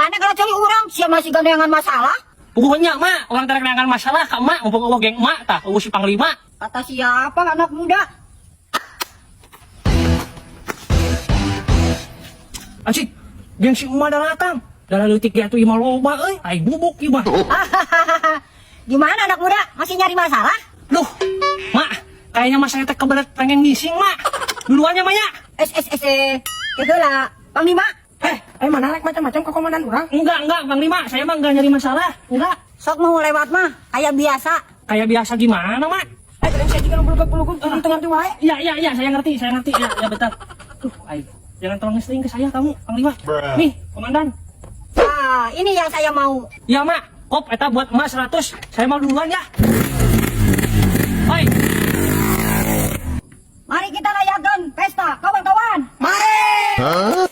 Mana kalau cari orang, siapa masih gandengan masalah? Pokoknya mak, orang terang dengan masalah ke mak, mumpung Allah geng mak, tah, si panglima. Kata siapa anak muda? Anjing, geng si emak datang. Dalam letik ya tuh imah loba, ay bubuk imah. Gimana anak muda? Masih nyari masalah? Duh, mak, kayaknya mas saya teh kebelet pengen ngising mak. Duluannya mak ya. Kegelah, Panglima. Mana rek macam-macam ke komandan orang? Enggak, Panglima, saya mah enggak nyari masalah. Enggak. Sok mau lewat mah, kayak biasa. Kayak biasa gimana mak? Tadi saya juga peluk-peluk tengah wae. Iya, saya ngerti, ya betul. Tuh, ay, jangan tolong ngesling ke saya kamu, Panglima. Nih, komandan. Ah, ini yang saya mau. Ya mak, kop, eta buat emak 100. Saya mau duluan ya. Hai. Mari kita rayakan pesta, kawan-kawan. Huh?